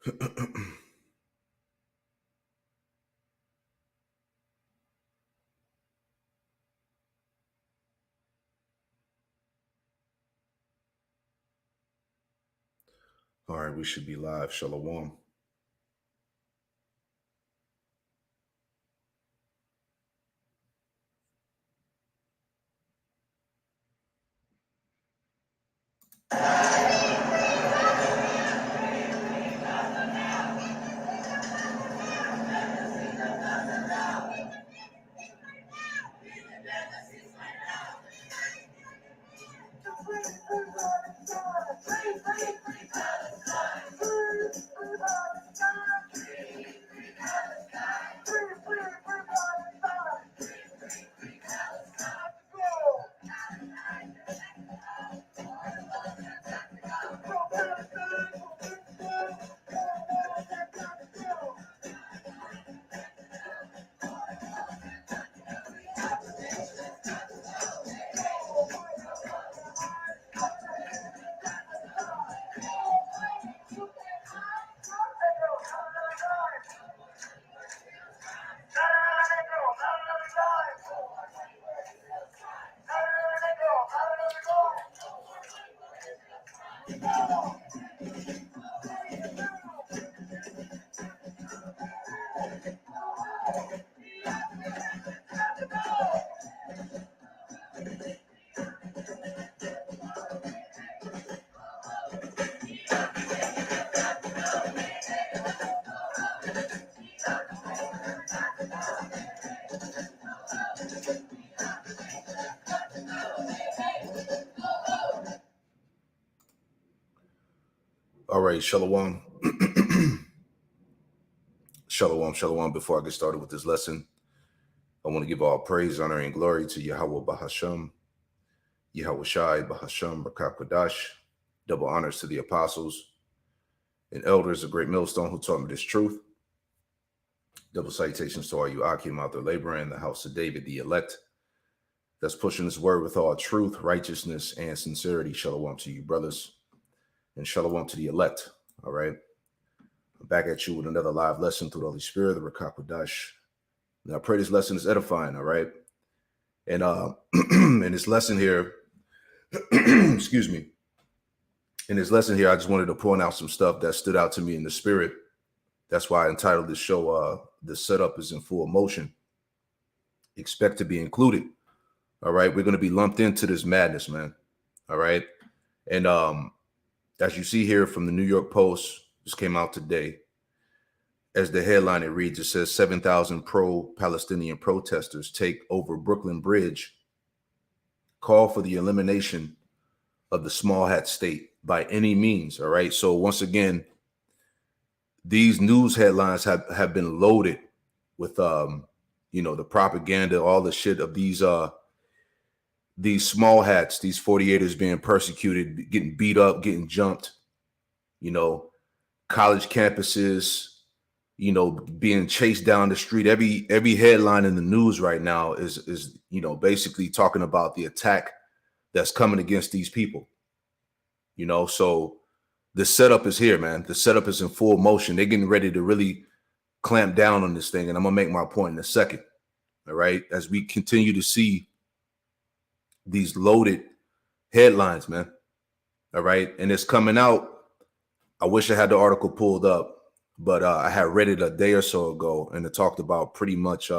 All right, we should be live. Shalom. All right, shalom. Shalom. Before I get started with this lesson, I want to give all praise, honor, and glory to Yahweh Bahasham, Yahweh Shai Bahasham Bakakwadash. Double honors to the apostles and elders of Great Millstone who taught me this truth. Double salutations to all you Akim out there laboring in the house of David, the elect, that's pushing this word with all truth, righteousness, and sincerity. Shalom to you, brothers, and shalom to the elect. All right. I'm back at you with another live lesson through the Holy Spirit, the Rakakwadash. Now, I pray this lesson is edifying, all right? And in this lesson here, excuse me, in this lesson here, I just wanted to point out some stuff that stood out to me in the spirit. That's why I entitled this show, The Setup is in Full Motion. Expect to be included, all right? We're going to be lumped into this madness, man, all right? And as you see here from the New York Post, just came out today. As the headline it reads, it says 7,000 pro-Palestinian protesters take over Brooklyn Bridge, call for the elimination of the small hat state by any means. All right. So once again, these news headlines have been loaded with the propaganda, all the shit of these small hats, these 48ers being persecuted, getting beat up, getting jumped, college campuses, being chased down the street. Every headline in the news right now is basically talking about the attack that's coming against these people. So the setup is here, man. The setup is in full motion. They're getting ready to really clamp down on this thing. And I'm going to make my point in a second. All right. As we continue to see these loaded headlines, man. All right. And it's coming out. I wish I had the article pulled up, but I had read it a day or so ago, and it talked about pretty much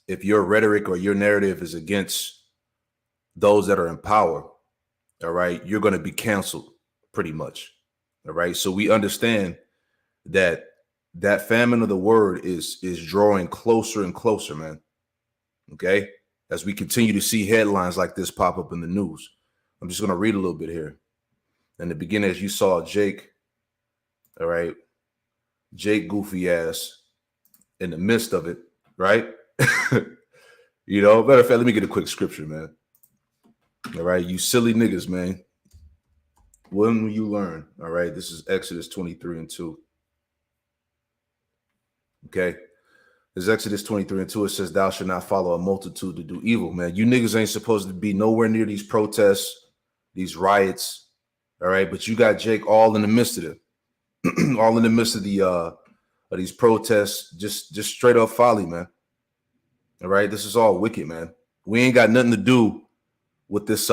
if your rhetoric or your narrative is against those that are in power, all right, you're going to be canceled pretty much. All right. So we understand that famine of the word is drawing closer and closer, man. Okay. As we continue to see headlines like this pop up in the news. I'm just going to read a little bit here. In the beginning, as you saw Jake, all right, Jake goofy ass in the midst of it, right? Matter of fact, let me get a quick scripture, man. All right, you silly niggas, man. When will you learn? All right, this is Exodus 23:2. Okay, this is Exodus 23:2. It says, "Thou shalt not follow a multitude to do evil." Man, you niggas ain't supposed to be nowhere near these protests, these riots. All right, but you got Jake all in the midst of it. all in the midst of these protests, just straight up folly, man. All right, this is all wicked, man. We ain't got nothing to do with this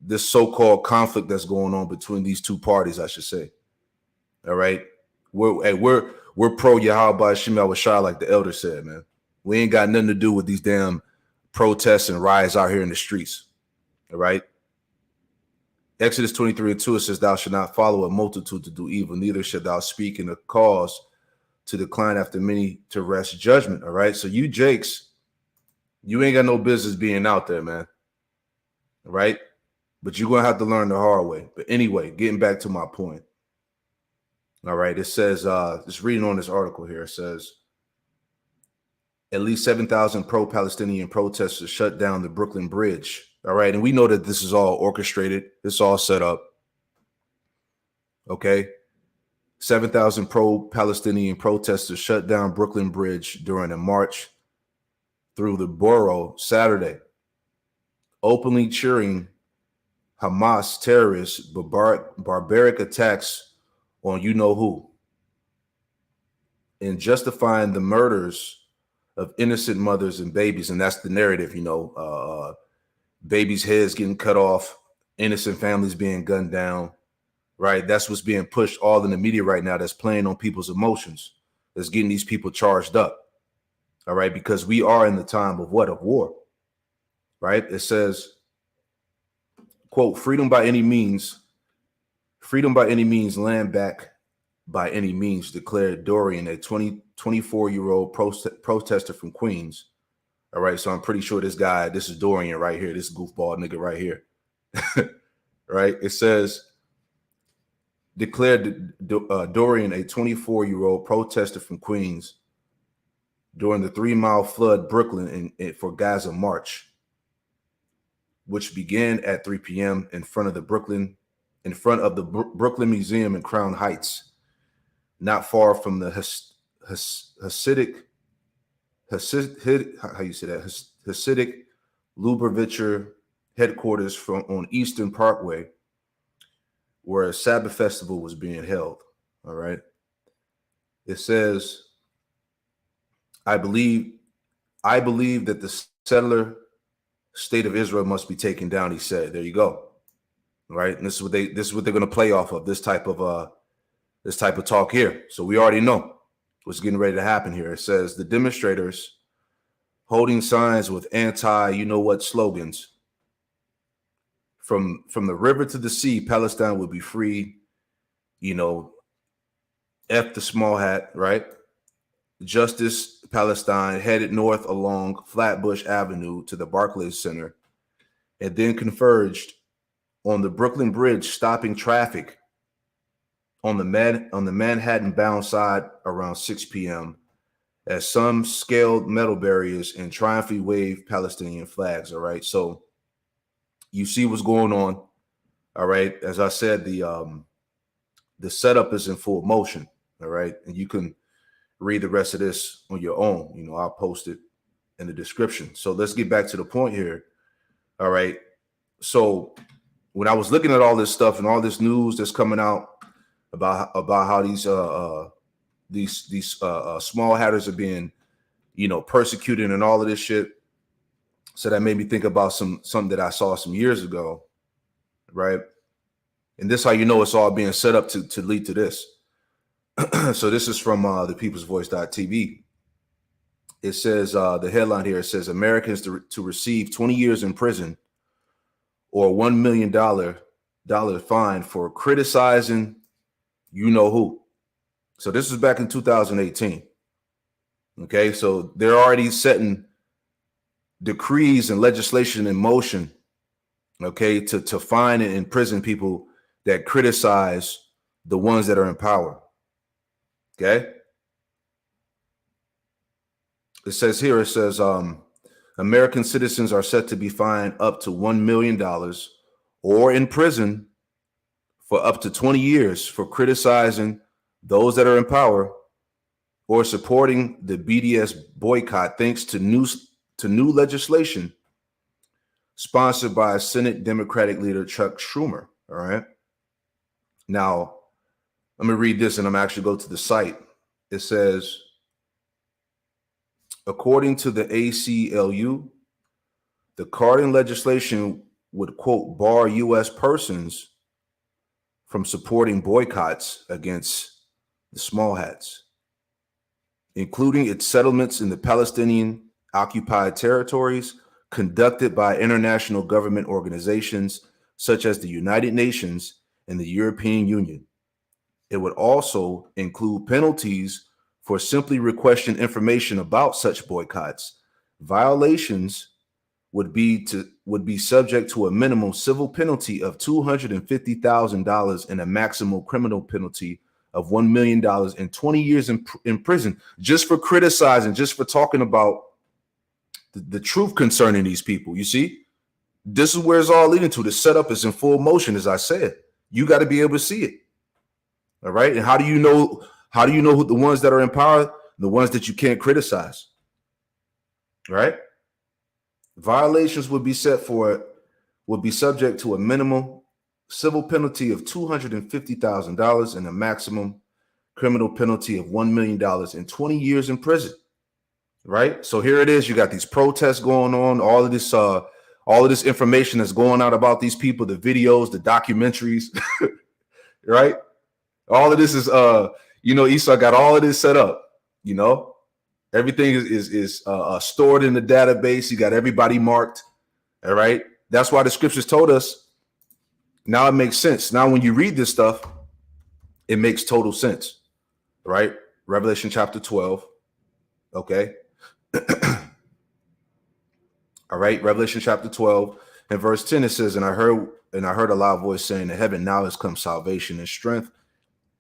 this so-called conflict that's going on between these two parties, I should say. All right, we're pro Yahweh Shem Yahushua, like the elder said, man. We ain't got nothing to do with these damn protests and riots out here in the streets. All right. Exodus 23:2, it says, "Thou shalt not follow a multitude to do evil, neither shalt thou speak in a cause to decline after many to wrest judgment." All right. So you Jakes, you ain't got no business being out there, man. All right. But you're going to have to learn the hard way. But anyway, getting back to my point. All right. It says, just reading on this article here, it says, at least 7,000 pro-Palestinian protesters shut down the Brooklyn Bridge. All right. And we know that this is all orchestrated. It's all set up. Okay. 7,000 pro-Palestinian protesters shut down Brooklyn Bridge during a march through the borough Saturday, openly cheering Hamas terrorists' barbaric attacks on you-know-who, and justifying the murders of innocent mothers and babies. And that's the narrative, babies' heads getting cut off, innocent families being gunned down, right? That's what's being pushed all in the media right now, that's playing on people's emotions, that's getting these people charged up, all right? Because we are in the time of what? Of war, right? It says, quote, freedom by any means, land back by any means, declared Dorian, a 24-year-old protester from Queens. All right, so I'm pretty sure this is Dorian right here, this goofball nigga right here. Right? It says, declared Dorian, a 24-year-old protester from Queens, during the 3 Mile Flood Brooklyn for Gaza March, which began at 3 p.m. in front of the Brooklyn Museum in Crown Heights, not far from the Hasidic Lubavitcher headquarters on Eastern Parkway, where a Sabbath festival was being held. All right. It says, I believe that the settler state of Israel must be taken down, he said. There you go. Right. And this is what they're going to play off of, this type of talk here. So we already know what's getting ready to happen here. It says the demonstrators holding signs with anti-you-know-what slogans. From the river to the sea, Palestine will be free. F the small hat, right? Justice Palestine, headed north along Flatbush Avenue to the Barclays Center, and then converged on the Brooklyn Bridge, stopping traffic on the Manhattan-bound side around 6 p.m. as some scaled metal barriers and triumphantly waved Palestinian flags. All right, so you see what's going on. All right, as I said, the setup is in full motion. All right, and you can read the rest of this on your own. I'll post it in the description. So let's get back to the point here. All right, so when I was looking at all this stuff and all this news that's coming out about how these small hatters are being, persecuted and all of this shit, so that made me think about something that I saw some years ago, right? And this is how you know it's all being set up to lead to this. So this is from the peoplesvoice.tv. It says, the headline here, it says, Americans to receive 20 years in prison or $1 million fine for criticizing you-know-who. So this was back in 2018. Okay, so they're already setting decrees and legislation in motion, okay, to fine and imprison people that criticize the ones that are in power. Okay. It says American citizens are set to be fined up to $1 million or in prison for up to 20 years for criticizing those that are in power or supporting the BDS boycott, thanks to new legislation sponsored by Senate Democratic leader Chuck Schumer. All right. Now, Let me read this, and I'm actually go to the site. It says, according to the ACLU, the carding legislation would, quote, bar U.S. persons from supporting boycotts against the small hats, including its settlements in the Palestinian occupied territories conducted by international government organizations such as the United Nations and the European Union. It would also include penalties for simply requesting information about such boycotts. Violations would be subject to a minimum civil penalty of $250,000 and a maximum criminal penalty of $1 million and 20 years in prison, just for criticizing, just for talking about the truth concerning these people. You see, this is where it's all leading to. The setup is in full motion, as I said. You got to be able to see it. All right. And how do you know who the ones that are in power, the ones that you can't criticize? Right? Violations would be subject to a minimum civil penalty of $250,000 and a maximum criminal penalty of $1 million and 20 years in prison. Right? So here it is. You got these protests going on, all of this information that's going out about these people, the videos, the documentaries, right? All of this is Esau got all of this set up, everything is stored in the database. You got everybody marked. All right. That's why the scriptures told us. Now it makes sense. Now, when you read this stuff, it makes total sense. Right. Revelation chapter 12. Okay. All right. Revelation chapter 12 and verse 10, it says, and I heard a loud voice saying in heaven, now has come salvation and strength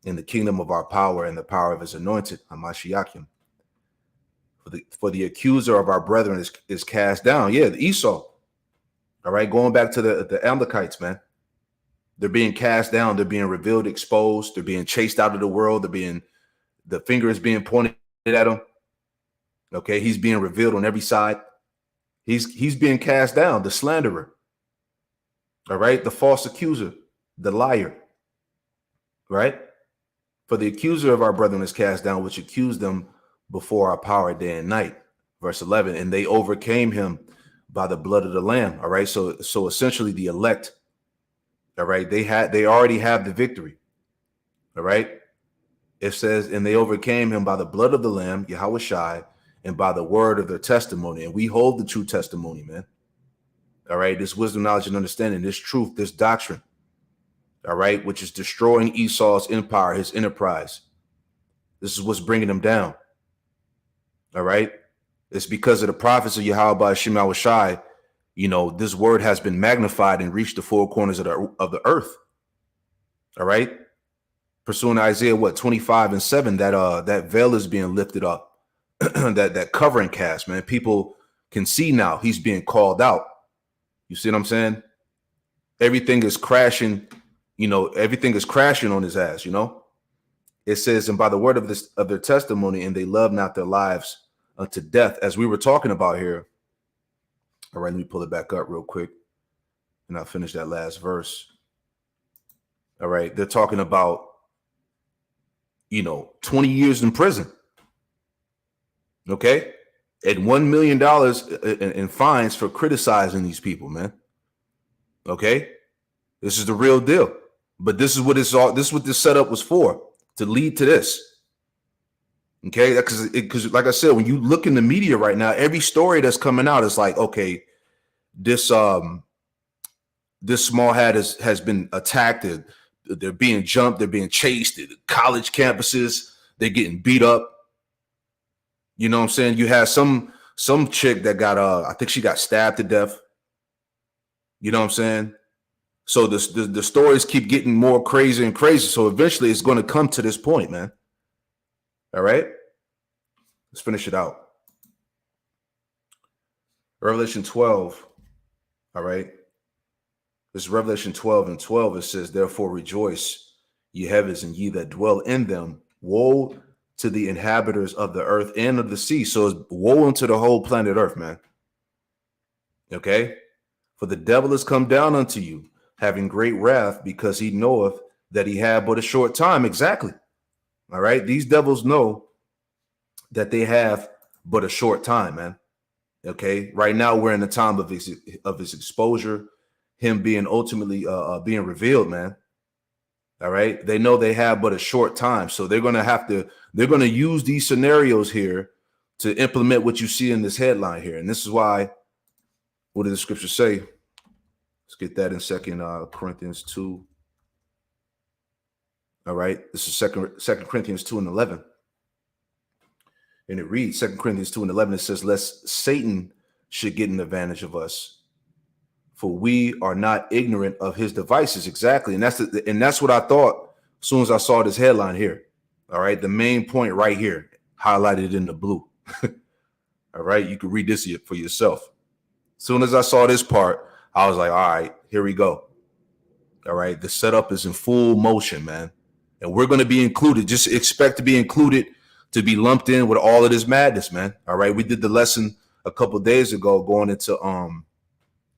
in the kingdom of our power and the power of his anointed, Hamashiachim. For the accuser of our brethren is cast down. Yeah, the Esau. All right, going back to the Amalekites, man. They're being cast down. They're being revealed, exposed. They're being chased out of the world. The finger is being pointed at them. Okay, he's being revealed on every side. He's being cast down, the slanderer. All right, the false accuser, the liar. Right? For the accuser of our brethren is cast down, which accused them before our power day and night. Verse 11, and they overcame him by the blood of the Lamb. All right. So essentially the elect. All right. They already have the victory. All right. It says, and they overcame him by the blood of the Lamb, Yahweh Shai, and by the word of their testimony. And we hold the true testimony, man. All right. This wisdom, knowledge, and understanding, this truth, this doctrine. All right. Which is destroying Esau's empire, his enterprise. This is what's bringing him down. All right. It's because of the prophets of Yahweh Shema Shai, this word has been magnified and reached the four corners of the earth. All right. Pursuing Isaiah, 25:7, that veil is being lifted up, that covering cast, man. People can see now he's being called out. You see what I'm saying? Everything is crashing, everything is crashing on his ass, It says, and by the word of their testimony, and they love not their lives unto death, as we were talking about here. All right, let me pull it back up real quick, and I'll finish that last verse. All right, they're talking about, 20 years in prison. Okay, and $1 million in fines for criticizing these people, man. Okay, this is the real deal. But this is what this setup was for, to lead to this. Okay, because like I said, when you look in the media right now, every story that's coming out is like, okay, this small hat has been attacked. They're being jumped. They're being chased. College campuses, they're getting beat up. You know what I'm saying? You had some chick that got I think she got stabbed to death. You know what I'm saying? So the stories keep getting more crazy and crazy. So eventually it's going to come to this point, man. All right, let's finish it out. Revelation 12. All right. This is Revelation 12:12. It says, therefore rejoice, ye heavens, and ye that dwell in them. Woe to the inhabitants of the earth and of the sea. So it's woe unto the whole planet earth, man. Okay. For the devil is come down unto you, having great wrath, because he knoweth that he had but a short time. Exactly. All right. These devils know that they have but a short time, man. Okay. Right now, we're in the time of his exposure, him being ultimately being revealed, man. All right. They know they have but a short time. So they're going to use these scenarios here to implement what you see in this headline here. And this is why, what does the scripture say? Let's get that in 2 Corinthians 2. All right. This is 2 Corinthians 2:11. And it reads, 2 Corinthians 2:11, it says, lest Satan should get an advantage of us, for we are not ignorant of his devices. Exactly. And that's what I thought as soon as I saw this headline here. All right. The main point right here, highlighted in the blue. All right. You can read this for yourself. As soon as I saw this part, I was like, all right, here we go. All right. The setup is in full motion, man. And we're going to be included. Just expect to be included, to be lumped in with all of this madness, man. All right. We did the lesson a couple of days ago going into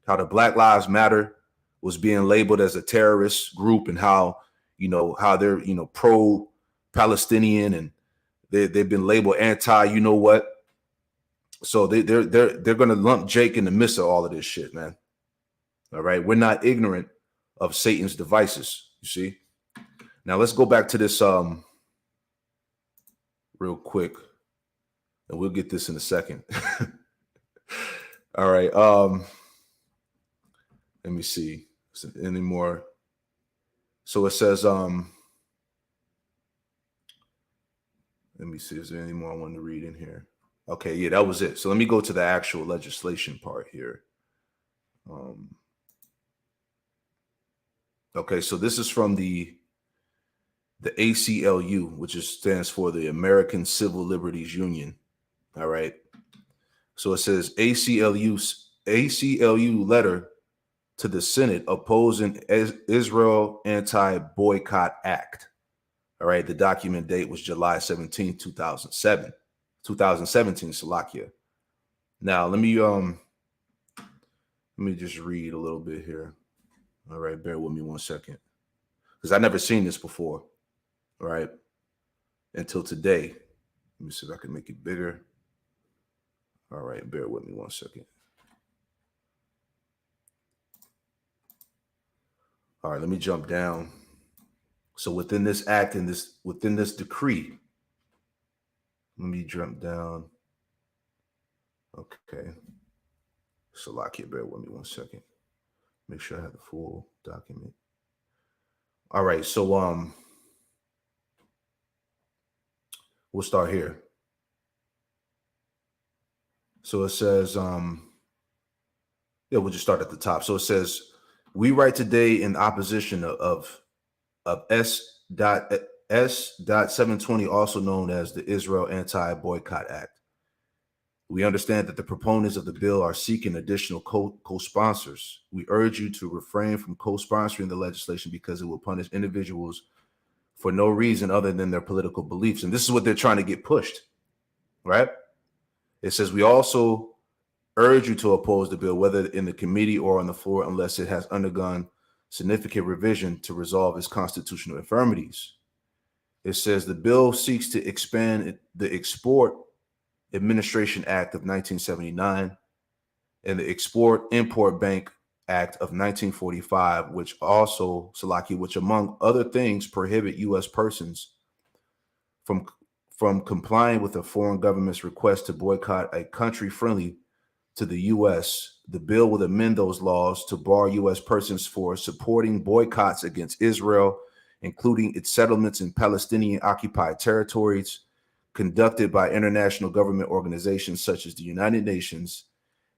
how the Black Lives Matter was being labeled as a terrorist group, and how they're, pro-Palestinian, and they've been labeled anti, you know what? So they're going to lump Jake in the midst of all of this shit, man. All right. We're not ignorant of Satan's devices. You see? Now let's go back to this real quick, and we'll get this in a second. All right. Let me see. Is there any more? So it says, let me see. Is there any more I want to read in here? Okay, yeah, that was it. So let me go to the actual legislation part here. Okay, so this is from the ACLU, which stands for the American Civil Liberties Union. All right. So it says ACLU letter to the Senate opposing Israel Anti-Boycott Act. All right. The document date was July 17, 2017, Slovakia. Now, let me just read a little bit here. All right. Bear with me 1 second, because I've never seen this before. All right. Until today. Let me see if I can make it bigger. All right. Bear with me 1 second. All right, let me jump down. So within this act and within this decree, let me jump down. Okay. Salakia, bear with me 1 second. Make sure I have the full document. All right, so we'll start here. So it says, we'll just start at the top. So it says, we write today in opposition of S.720, also known as the Israel Anti-Boycott Act. We understand that the proponents of the bill are seeking additional co-sponsors. We urge you to refrain from co-sponsoring the legislation because it will punish individuals for no reason other than their political beliefs. And this is what they're trying to get pushed, right? It says, we also urge you to oppose the bill, whether in the committee or on the floor, unless it has undergone significant revision to resolve its constitutional infirmities. It says the bill seeks to expand the Export Administration Act of 1979 and the Export-Import Bank Act of 1945, which among other things prohibit U.S. persons from complying with a foreign government's request to boycott a country friendly to the U.S. The bill would amend those laws to bar U.S. persons for supporting boycotts against Israel, including its settlements in Palestinian occupied territories, conducted by international government organizations such as the United Nations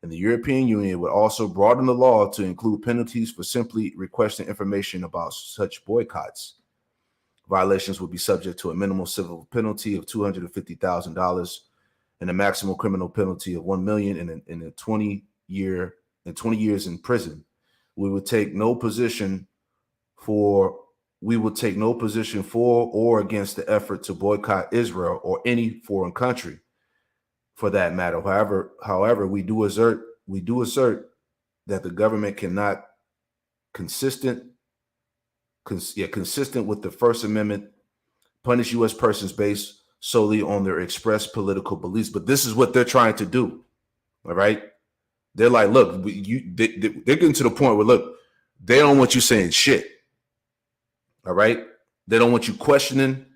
and the European Union. It would also broaden the law to include penalties for simply requesting information about such boycotts. Violations would be subject to a minimal civil penalty of $250,000 and a maximum criminal penalty of $1 million in 20 years in prison. We would take no position for or against the effort to boycott Israel or any foreign country, for that matter. However, we do assert that the government cannot consistent consistent with the First Amendment, punish U.S. persons based solely on their expressed political beliefs. But this is what they're trying to do. All right. They're like, look, they're getting to the point where, look, they don't want you saying shit. All right. They don't want you questioning.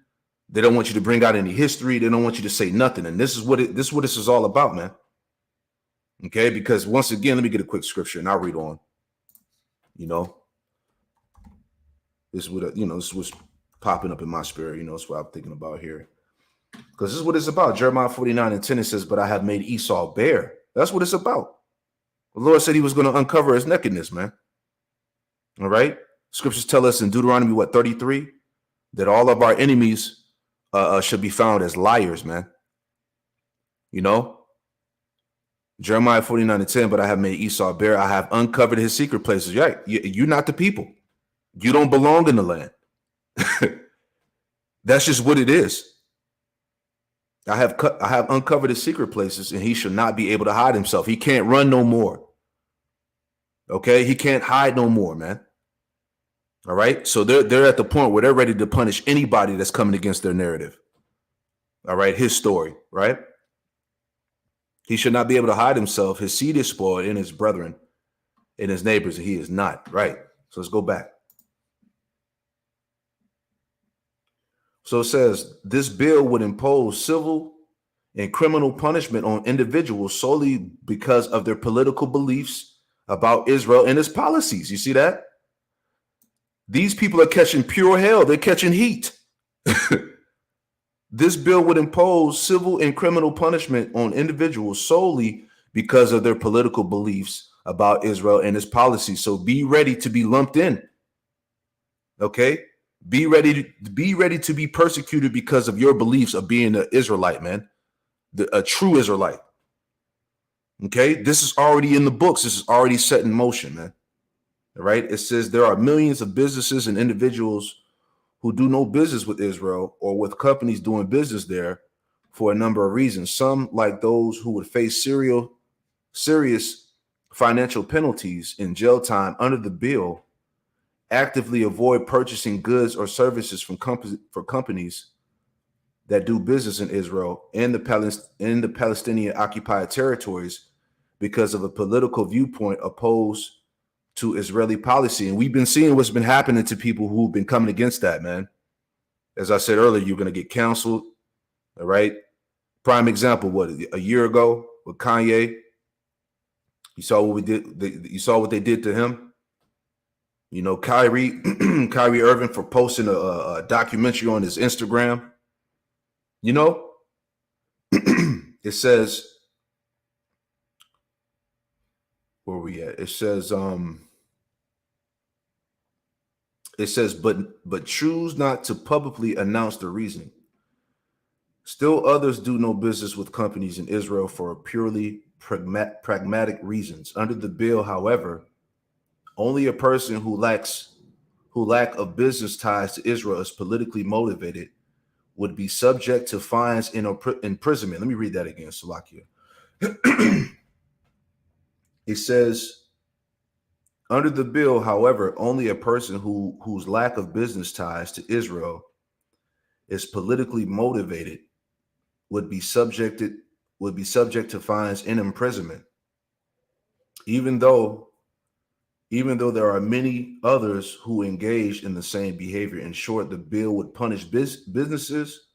They don't want you to bring out any history. They don't want you to say nothing. And this is what this is all about, man. Okay. Because once again, let me get a quick scripture and I'll read on. This is what, this was popping up in my spirit. That's what I'm thinking about here. Because this is what it's about. Jeremiah 49:10, it says, but I have made Esau bare. That's what it's about. The Lord said he was going to uncover his nakedness, man. All right. Scriptures tell us in Deuteronomy, 33, that all of our enemies should be found as liars, man. Jeremiah 49:10, but I have made Esau bare. I have uncovered his secret places. Right. You're not the people. You don't belong in the land. That's just what it is. I have uncovered his secret places, and he should not be able to hide himself. He can't run no more. Okay, he can't hide no more, man. All right, so they're at the point where they're ready to punish anybody that's coming against their narrative. All right, his story, right? He should not be able to hide himself. His seed is spoiled in his brethren, in his neighbors, and he is not. Right. So let's go back. So it says this bill would impose civil and criminal punishment on individuals solely because of their political beliefs about Israel and its policies. You see that? These people are catching pure hell. They're catching heat. This bill would impose civil and criminal punishment on individuals solely because of their political beliefs about Israel and its policies. So be ready to be lumped in. Okay? Be ready to be persecuted because of your beliefs of being an Israelite, man. A true Israelite. Okay? This is already in the books. This is already set in motion, man. All right? It says there are millions of businesses and individuals who do no business with Israel or with companies doing business there for a number of reasons. Some, like those who would face serious financial penalties and jail time under the bill, actively avoid purchasing goods or services from companies that do business in Israel and the Palestinian occupied territories because of a political viewpoint opposed to Israeli policy. And we've been seeing what's been happening to people who've been coming against that, man. As I said earlier, you're going to get canceled. All right. Prime example, a year ago with Kanye, you saw what we did. You saw what they did to him. Kyrie Irving for posting a documentary on his Instagram. It says, where are we at? It says, but choose not to publicly announce the reasoning. Still others do no business with companies in Israel for purely pragmatic reasons. Under the bill, however, only a person who lack of business ties to Israel is politically motivated would be subject to fines and imprisonment. Let me read that again, Salakia. It says, under the bill, however, only a person whose lack of business ties to Israel is politically motivated would be subject to fines and imprisonment, even though there are many others who engage in the same behavior. In short, the bill would punish businesses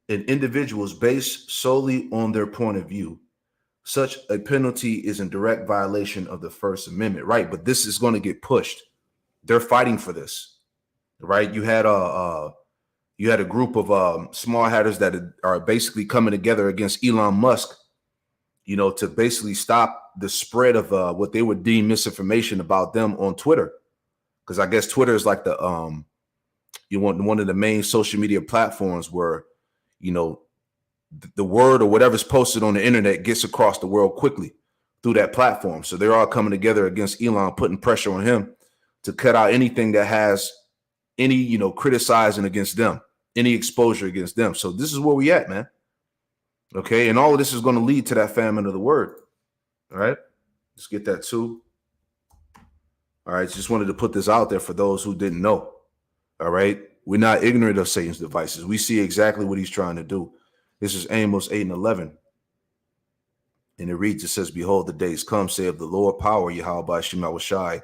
and individuals based solely on their point of view. Such a penalty is in direct violation of the First Amendment, right? But this is going to get pushed. They're fighting for this, right? You had a group of small hatters that are basically coming together against Elon Musk, to basically stop the spread of what they would deem misinformation about them on Twitter. Because I guess Twitter is like the one of the main social media platforms where, the word or whatever's posted on the internet gets across the world quickly through that platform. So they're all coming together against Elon, putting pressure on him to cut out anything that has any, criticizing against them, any exposure against them. So this is where we at, man. Okay. And all of this is going to lead to that famine of the word. All right. Let's get that too. All right. Just wanted to put this out there for those who didn't know. All right. We're not ignorant of Satan's devices. We see exactly what he's trying to do. This is Amos 8 and 11. And it reads, it says, behold, the days come, saith the Lord, power, Yahweh Shema Shai,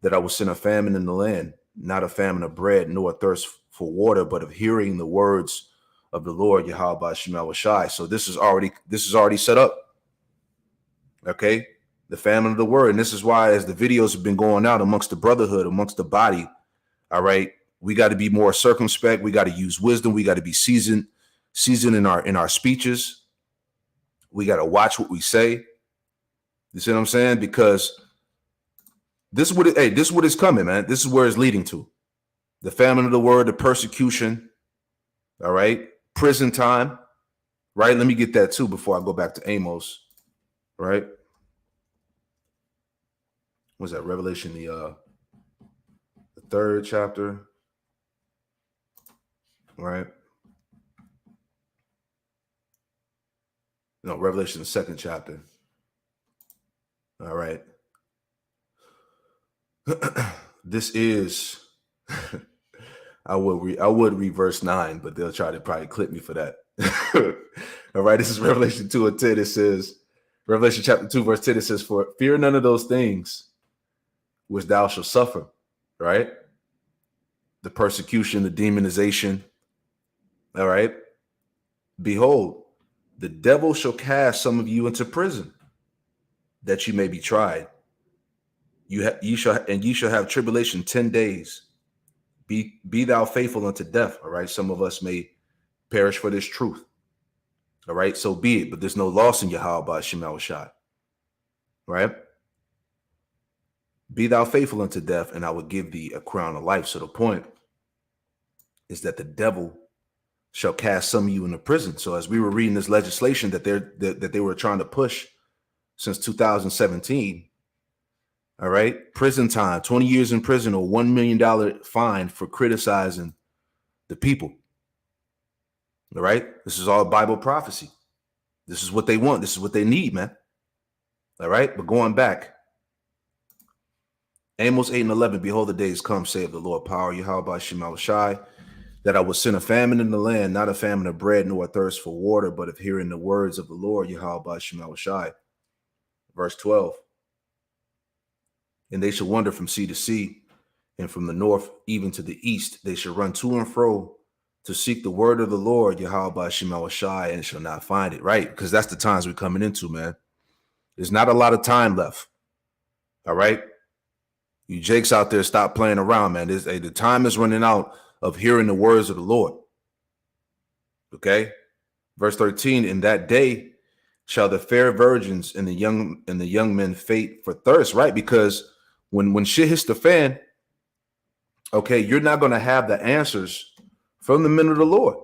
that I will send a famine in the land, not a famine of bread, nor a thirst for water, but of hearing the words of the Lord, Yahweh Shema Shai. So this is already set up. Okay. The famine of the word. And this is why, as the videos have been going out amongst the brotherhood, amongst the body, all right, we got to be more circumspect. We got to use wisdom. We got to be seasoned in our speeches. We got to watch what we say. You see what I'm saying? Because this is what is coming, man. This is where it's leading to. The famine of the word, the persecution, all right, prison time, right? Let me get that too before I go back to Amos, right? What's that? Revelation, the third chapter, right? No, Revelation, the second chapter. All right. This is, I would read verse 9, but they'll try to probably clip me for that. All right. This is Revelation 2 and 10. It says, Revelation chapter 2, verse 10, it says, for fear none of those things which thou shalt suffer, right? The persecution, the demonization. All right. Behold, the devil shall cast some of you into prison, that you may be tried. Ye shall have tribulation 10 days. Be thou faithful unto death. All right. Some of us may perish for this truth. All right. So be it. But there's no loss in Yahweh Shema Shai. Right. Be thou faithful unto death, and I will give thee a crown of life. So the point is that the devil shall cast some of you into prison. So as we were reading this legislation that they were trying to push since 2017, all right, prison time, 20 years in prison or $1 million fine for criticizing the people. All right, this is all Bible prophecy. This is what they want. This is what they need, man. All right, but going back, Amos 8 and 11, behold, the days come, saith the Lord, power, Yahweh Shema Shai, that I will send a famine in the land, not a famine of bread, nor a thirst for water, but of hearing the words of the Lord, Yahweh Shema Shai. Verse 12. And they shall wander from sea to sea, and from the north even to the east. They shall run to and fro to seek the word of the Lord, Yahweh Shema Shai, and shall not find it. Right? Because that's the times we're coming into, man. There's not a lot of time left. All right? You jakes out there, stop playing around, man. The time is running out of hearing the words of the Lord. Okay? Verse 13, in that day shall the fair virgins and the young men faint for thirst, right? Because when shit hits the fan, okay, you're not going to have the answers from the men of the Lord.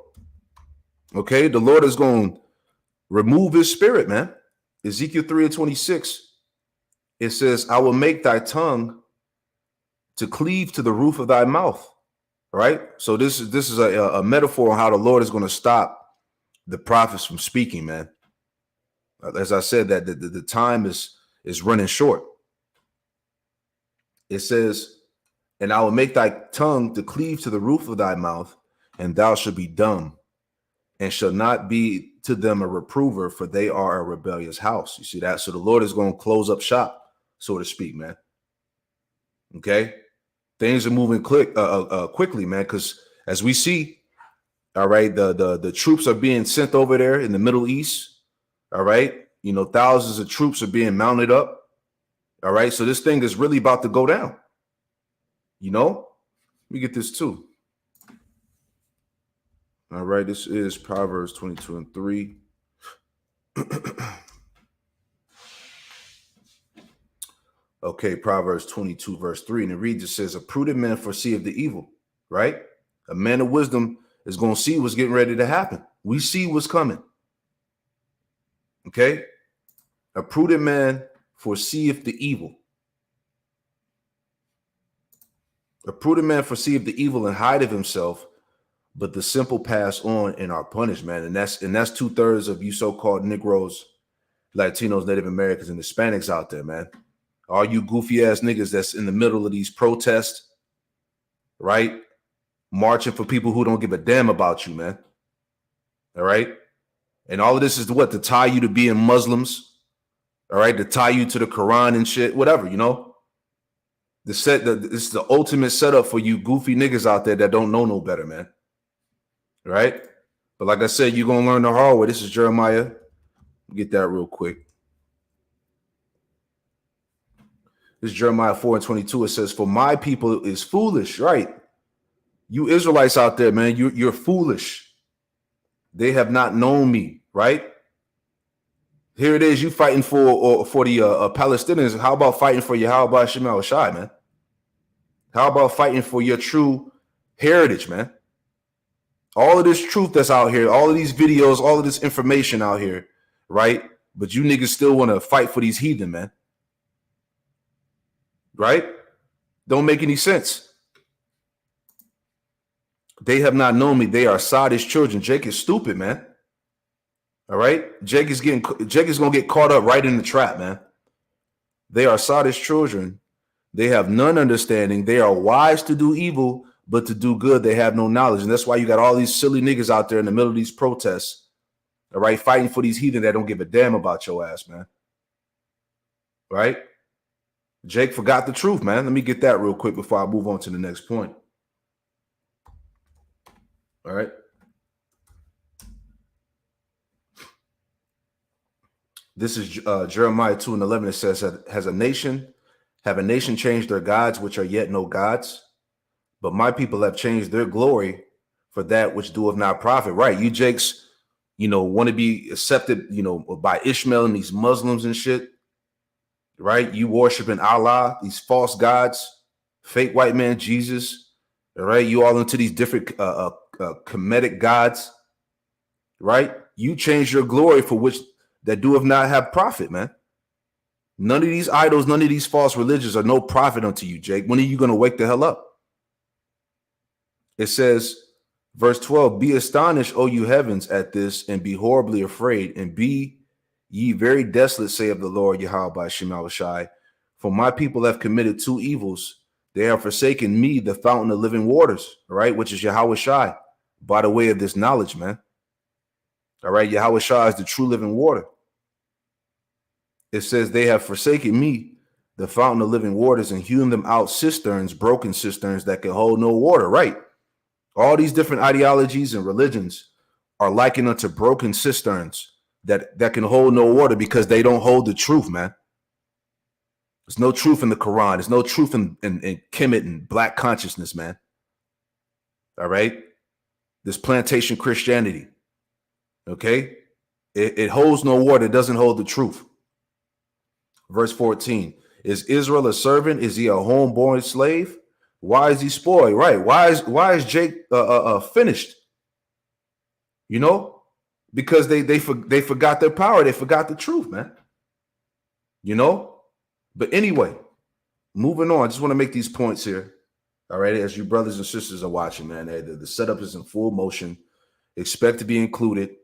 Okay? The Lord is going to remove his spirit, man. Ezekiel 3 and 26, it says, I will make thy tongue to cleave to the roof of thy mouth. Right? So this is a metaphor on how the Lord is going to stop the prophets from speaking, man. As I said, that the time is running short. It says, and I will make thy tongue to cleave to the roof of thy mouth, and thou shalt be dumb, and shall not be to them a reprover, for they are a rebellious house. You see that? So the Lord is going to close up shop, so to speak, man. Okay? Things are moving quickly, man, because as we see, all right, the troops are being sent over there in the Middle East. All right. You know, thousands of troops are being mounted up. All right. So this thing is really about to go down. You know, let me get this too. All right. This is Proverbs 22 and 3. Okay. Proverbs 22 verse 3. And it reads, it says, a prudent man foreseeth the evil, right? A man of wisdom is going to see what's getting ready to happen. We see what's coming. Okay. A prudent man foreseeth the evil. A prudent man foreseeth the evil and hideth himself, but the simple pass on and are punished, man. And that's 2/3 of you so-called Negroes, Latinos, Native Americans, and Hispanics out there, man. All you goofy ass niggas that's in the middle of these protests, right? marching for people who don't give a damn about you, man. All right. And all of this is what? To tie you to being Muslims. All right. To tie you to the Quran and shit, whatever, you know. This is the ultimate setup for you goofy niggas out there that don't know no better, man. All right. But like I said, you're going to learn the hard way. This is Jeremiah. Get that real quick. This is Jeremiah 4:22. It says, for my people is foolish, right? You Israelites out there, man, you're foolish. They have not known me, right? Here it is, you fighting for the Palestinians. How about fighting for Yahweh Shema Shai, man? How about fighting for your true heritage, man? All of this truth that's out here, all of these videos, all of this information out here, right? But you niggas still want to fight for these heathen, man. Right? Don't make any sense. They have not known me. They are Sod's children. Jake is stupid, man. All right? Jake is going to get caught up right in the trap, man. They are Sod's children. They have none understanding. They are wise to do evil, but to do good, they have no knowledge. And that's why you got all these silly niggas out there in the middle of these protests, all right, fighting for these heathen that don't give a damn about your ass, man. Right? Jake forgot the truth, man. Let me get that real quick before I move on to the next point. All right. This is Jeremiah 2:11. It says, have a nation changed their gods, which are yet no gods? But my people have changed their glory for that which doeth not profit. Right. You Jakes, want to be accepted, by Ishmael and these Muslims and shit. Right. You worshiping Allah, these false gods, fake white man, Jesus. All right. You all into these different Kemetic gods. Right. You change your glory for which that doeth not have profit, man. None of these idols, none of these false religions are no profit unto you, Jake. When are you going to wake the hell up? It says, verse 12, be astonished, O you heavens, at this, and be horribly afraid, and be ye very desolate, saith the Lord Yahweh Shema Shai. For my people have committed two evils. They have forsaken me, the fountain of living waters, all right, which is Yahweh Shai, by the way of this knowledge, man. All right, Yahweh Shai is the true living water. It says they have forsaken me, the fountain of living waters, and hewn them out cisterns, broken cisterns that can hold no water, right? All these different ideologies and religions are likened unto broken cisterns that can hold no water because they don't hold the truth, man. There's no truth in the Quran. There's no truth in Kemet and black consciousness, man. All right? This plantation Christianity, okay? It holds no water. It doesn't hold the truth. Verse 14, is Israel a servant? Is he a homeborn slave? Why is he spoiled? Right. Why is Jake finished? Because they forgot their power. They forgot the truth, man. But anyway, moving on. I just want to make these points here. All right. As you brothers and sisters are watching, man, the setup is in full motion. Expect to be included.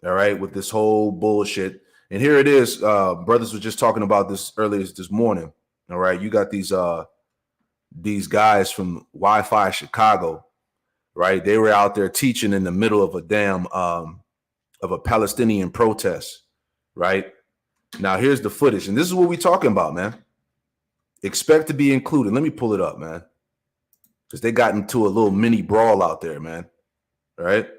All right. With this whole bullshit. And here it is. Brothers were just talking about this earlier this morning. All right. You got these guys from Wi-Fi Chicago, right? They were out there teaching in the middle of a damn of a Palestinian protest, right? Now here's the footage, and this is what we're talking about, man. Expect to be included. Let me pull it up, man, because they got into a little mini brawl out there, man. All right.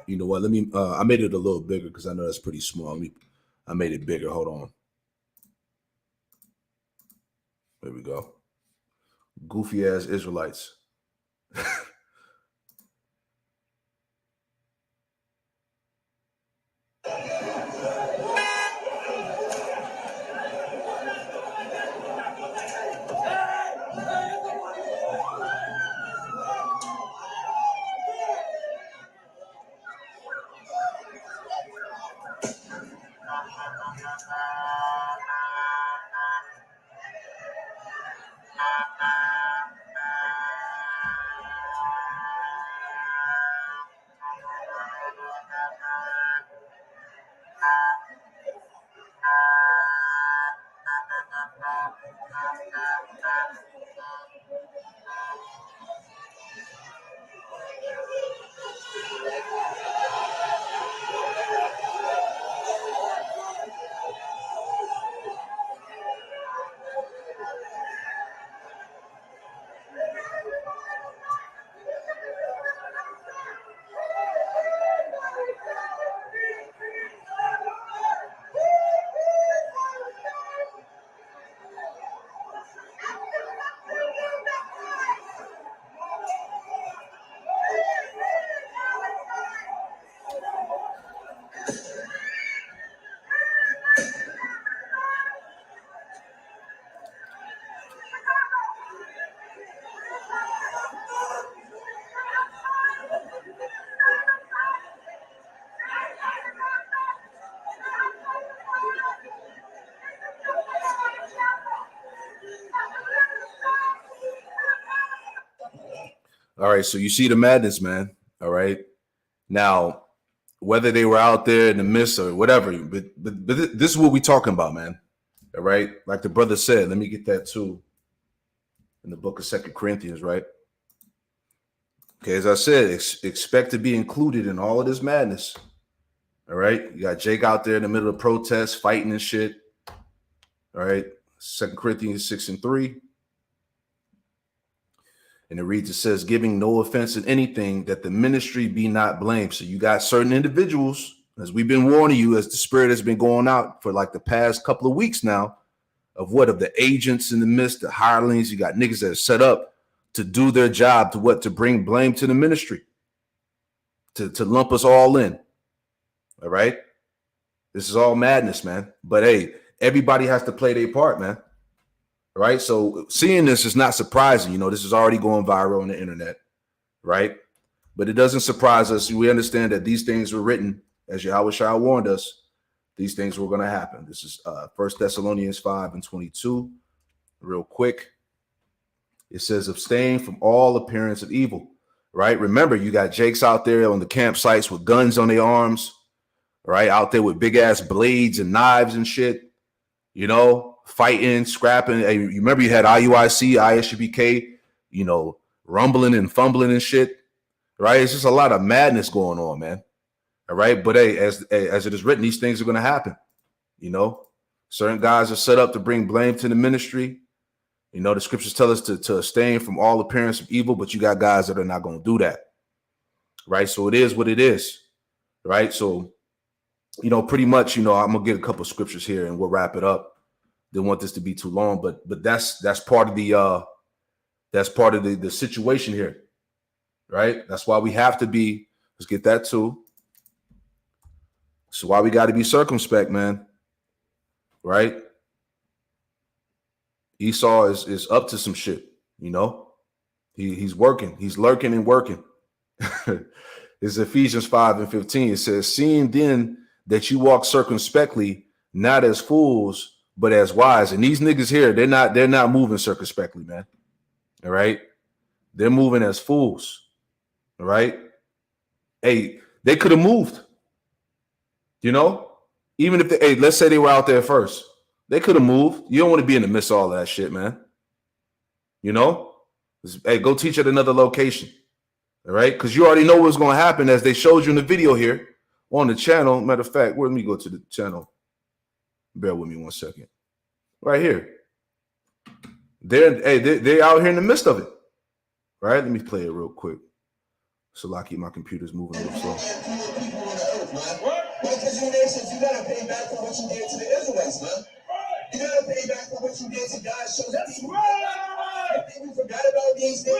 You know what? Let me. I made it a little bigger because I know that's pretty small. I made it bigger. Hold on. There we go. Goofy ass Israelites. All right, so you see the madness, man. All right. Now, whether they were out there in the midst or whatever, but this is what we're talking about, man. All right. Like the brother said, let me get that too. In the book of 2 Corinthians, right? Okay, as I said, expect to be included in all of this madness. All right. You got Jake out there in the middle of protests, fighting and shit. All right. 2 Corinthians 6:3. And it reads, it says, giving no offense in anything, that the ministry be not blamed. So you got certain individuals, as we've been warning you, as the spirit has been going out for like the past couple of weeks now, of the agents in the midst, the hirelings. You got niggas that are set up to do their job, to bring blame to the ministry, to lump us all in. All right. This is all madness, man. But hey, everybody has to play their part, man. Right. So seeing this is not surprising. You know, this is already going viral on the internet. Right. But it doesn't surprise us. We understand that these things were written, as Yahushua warned us, these things were going to happen. This is 1 Thessalonians 5:22. Real quick. It says, abstain from all appearance of evil. Right. Remember, you got Jakes out there on the campsites with guns on their arms. Right. Out there with big ass blades and knives and shit. You know, fighting, scrapping. Hey, you remember you had IUIC, ISUBK, you know, rumbling and fumbling and shit. Right. It's just a lot of madness going on, man. All right. But hey, as it is written, these things are going to happen. You know, certain guys are set up to bring blame to the ministry. You know, the scriptures tell us to abstain from all appearance of evil, but you got guys that are not going to do that. Right. So it is what it is. Right. So, you know, pretty much, you know, I'm going to get a couple of scriptures here and we'll wrap it up. Didn't want this to be too long, but that's part of the the situation here. Right. That's why we have to be. Let's get that too. So why we got to be circumspect, man. Right. Esau is up to some shit. You know, he's working. He's lurking and working. It's Ephesians 5:15. It says, seeing then that you walk circumspectly, not as fools, but as wise. And these niggas here, they're not moving circumspectly, man. All right. They're moving as fools. All right. Hey, they could have moved. You know, even if let's say they were out there first, they could have moved. You don't want to be in the midst of all that shit, man. You know, hey, go teach at another location. All right. Because you already know what's going to happen, as they showed you in the video here on the channel. Matter of fact, let me go to the channel. Bear with me 1 second. Right here. They're out here in the midst of it. Right? Let me play it real quick. So lucky my computer's moving a little slow. Because you nations, you gotta pay back for what you did to the Israelites, man. You gotta pay back for what you did to God's chosen people. I think we forgot about these things.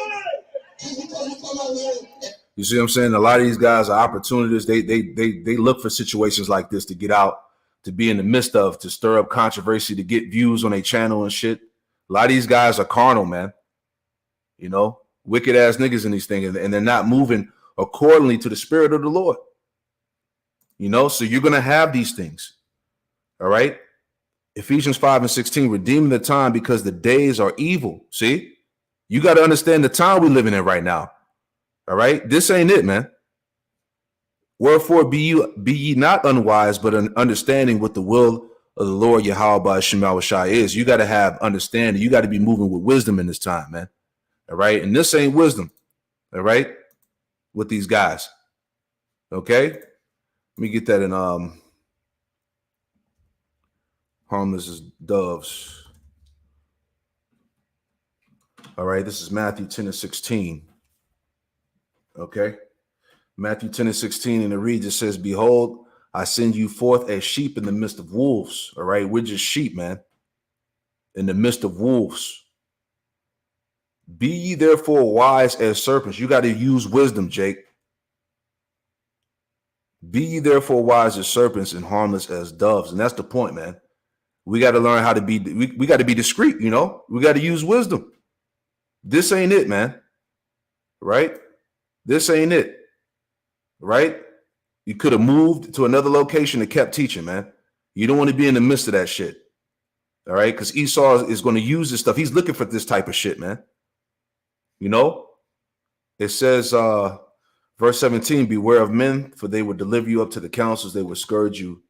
You see what I'm saying? A lot of these guys are opportunists. They look for situations like this to get out, to be in the midst of, to stir up controversy, to get views on their channel and shit. A lot of these guys are carnal, man. You know, wicked ass niggas in these things, and they're not moving accordingly to the spirit of the Lord. You know, so you're going to have these things. All right. Ephesians 5:16, redeeming the time because the days are evil. See, you got to understand the time we're living in right now. All right. This ain't it, man. Wherefore be ye not unwise, but understanding what the will of the Lord Yahweh Shemawashai is. You got to have understanding. You got to be moving with wisdom in this time, man. All right. And this ain't wisdom. All right. With these guys. Okay. Let me get that in harmless as doves. All right. This is Matthew 10:16. Okay. Matthew 10:16, and it reads, it says, behold, I send you forth as sheep in the midst of wolves. All right. We're just sheep, man. In the midst of wolves. Be ye therefore wise as serpents. You got to use wisdom, Jake. Be ye therefore wise as serpents and harmless as doves. And that's the point, man. We got to learn how to be, we got to be discreet, you know? We got to use wisdom. This ain't it, man. Right? This ain't it. Right? You could have moved to another location and kept teaching, man. You don't want to be in the midst of that shit. All right? Because Esau is going to use this stuff. He's looking for this type of shit, man. You know? It says, verse 17, beware of men, for they will deliver you up to the councils. They will scourge you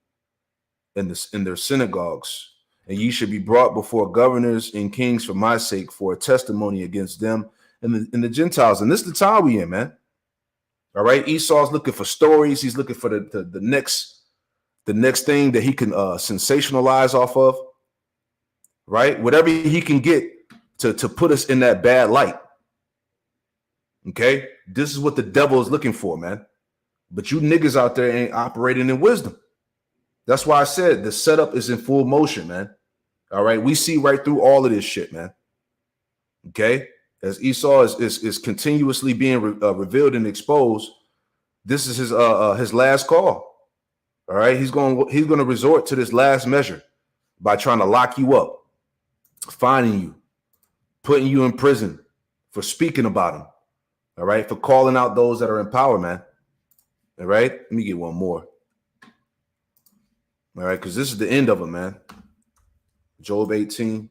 in their synagogues. And ye should be brought before governors and kings for my sake, for a testimony against them and the Gentiles. And this is the time we in, man. All right. Esau's looking for stories. He's looking for the next thing that he can sensationalize off of. Right. Whatever he can get to put us in that bad light. Okay. This is what the devil is looking for, man. But you niggas out there ain't operating in wisdom. That's why I said the setup is in full motion, man. All right. We see right through all of this shit, man. Okay. As Esau is continuously being revealed and exposed, this is his last call. All right. He's going to resort to this last measure by trying to lock you up, finding you, putting you in prison for speaking about him. All right. For calling out those that are in power, man. All right. Let me get one more. All right. Because this is the end of it, man. Job 18.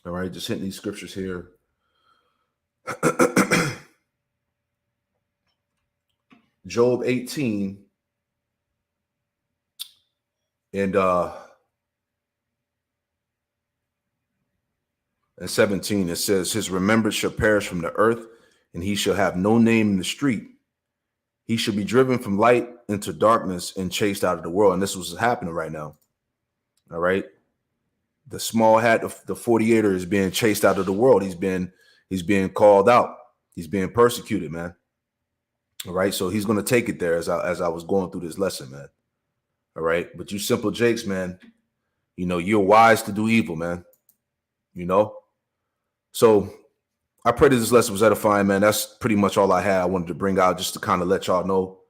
All right, just hitting these scriptures here. Job 18 and 17, it says, his remembrance shall perish from the earth, and he shall have no name in the street. He shall be driven from light into darkness and chased out of the world. And this was happening right now. All right. The small hat of the 48er is being chased out of the world. He's being called out. He's being persecuted, man. All right. So he's going to take it there as I was going through this lesson, man. All right. But you simple Jakes, man, you know, you're wise to do evil, man. You know, so I pray that this lesson was edifying, man. That's pretty much all I had. I wanted to bring out just to kind of let y'all know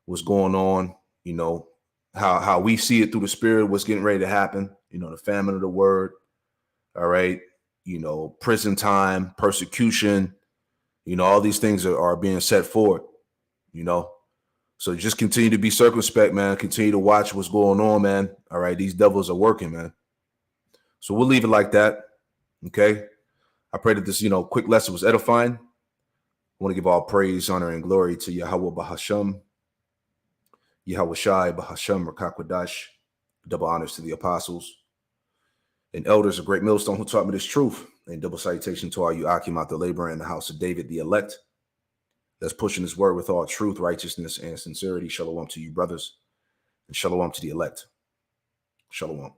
what's going on, you know, how we see it through the spirit, what's getting ready to happen, you know, the famine of the word. All right. You know, prison time, persecution, you know, all these things are being set forward, you know. So just continue to be circumspect, man. Continue to watch what's going on, man. All right. These devils are working, man. So we'll leave it like that. Okay. I pray that this, you know, quick lesson was edifying. I want to give all praise, honor, and glory to Yahweh Bahasham, Yahweh Shai Bahasham Rakakwadash. Double honors to the apostles and elders of Great Millstone who taught me this truth. And double salutation to all you Akim out the labor in the house of David, the elect, that's pushing this word with all truth, righteousness, and sincerity. Shalom to you, brothers, and shalom to the elect. Shalom.